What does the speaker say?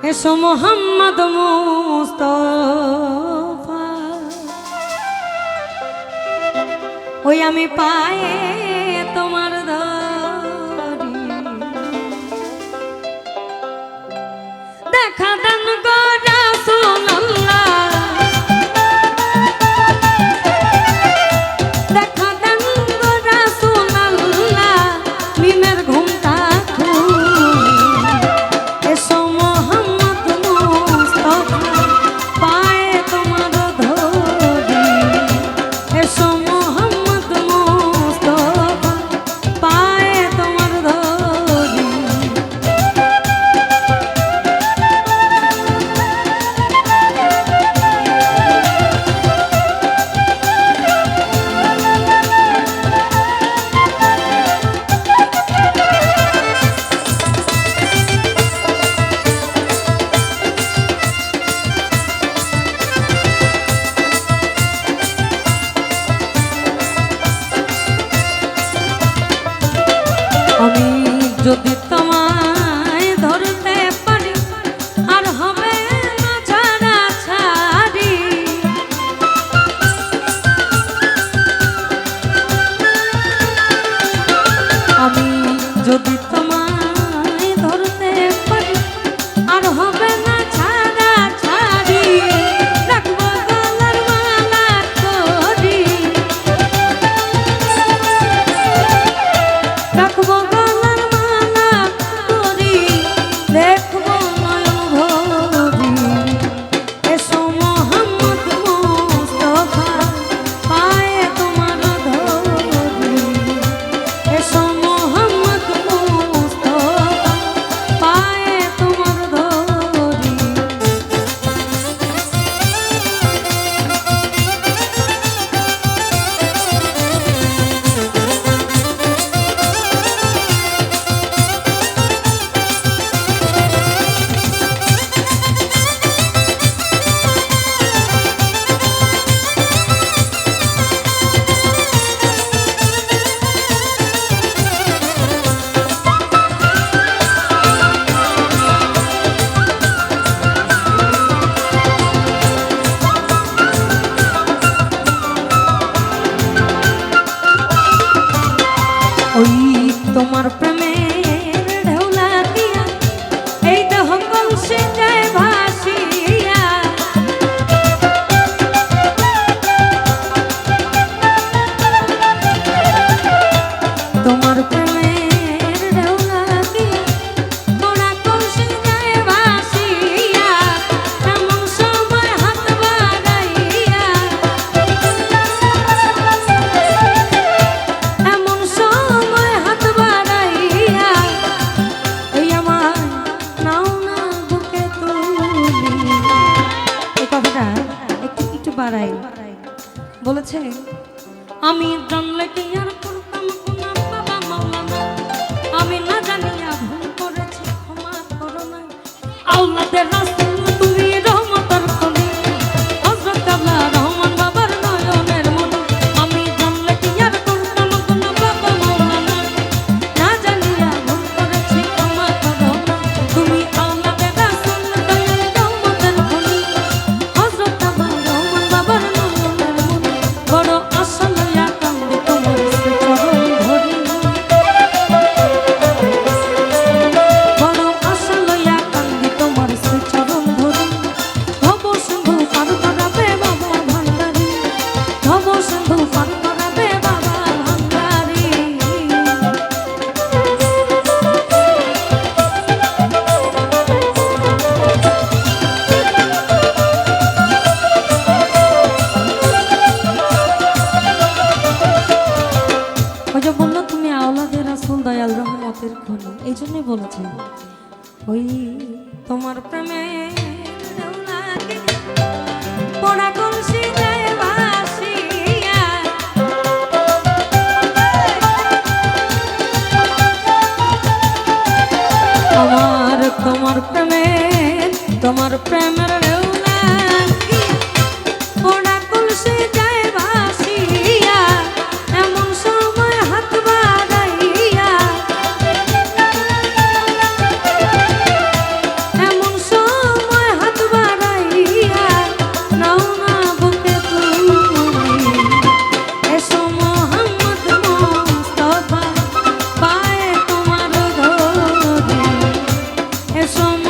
এসো মোহাম্মদ মুস্তাফা, ওই আমি পায়ে তোমার ধরি, দেখা দেন গো রাসূলুল্লাহ, দেখা দেন গো রাসূলুল্লাহ, মিমের ঘুমটা খুলি, এসো মোহাম্মদ মুস্তাফা, পায়ে তোমার ধরি, এসো মোহাম্মদ মুস্তাফা, পায়ে তোমার ধরি। আমি যদি তোমায় ধরতে পারি আর হবে না ছাড়া ছাড়ি, আমি যদি তোমায় ধরতে পারি আর হবে না ছাড়া ছাড়ি, রাখবো গলার মালা করি, রাখবো গলার মালা করি, দেখবো নয়ন ভরি, এসো মোহাম্মদ মুস্তাফা, পায়ে তোমার ধরি, এসো মোহাম্মদ মুস্তাফা, পায়ে তোমার ধরি। ওই তোমার প্রেমের ঢেউলা দিয়া এই দেহ কলসে যায় ভাসিয়া, তোমার প্রেমের ঢেউলা দিয়া মোরা কলসে যায় ভাসিয়া, এমন সময় হাত বাড়াইয়া, এমন সময় হাত বাড়াইয়া, এই আমার নাও না বুকে তুলি। এই কথাটা একটু বাড়াই বলেছে, আমি জানলে কি আর করতাম গুনাহ বাবা মাওলানা, আমি না জানিয়া ভুল করেছি ক্ষমা করো না, আওলাদের রাসূল তুমি রহমতের খনি, হযরত কাবলা রহমান বাবার নয়নের মনি, আমি জানলে কি আর করতাম গুনাহ বাবা মাওলানা, না জানিয়া ভুল করেছি ক্ষমা করো না, তুমি আওলাদের রাসূল দয়াল রহমতের খনি, হযরত কাবলা রহমান বাবার নয়নের মনি, বড় আশা লইয়া কান্দে তোমার চরণ ধরি, বড় আশা লইয়া কান্দি তোমার চরণ ধরি, ভব সিন্ধু পার করাবে বাবা ভান্ডারি, ভব সিন্ধু পার করাবে বাবা ভান্ডারি। ওই যে বললো তুমি আওলাদের রাসূল দয়াল রহমতের খনি, এই জন্যই বলেছে ওই তোমার প্রেমে পোড়া কলসি যায় ভাসিয়া, আমার তোমার প্রেমের তোমার প্রেমের ঢেউলা পোড়া কলসি যায় ভাসিয়া, এমন সময় হাত বাড়াইয়া, এমন সময় সম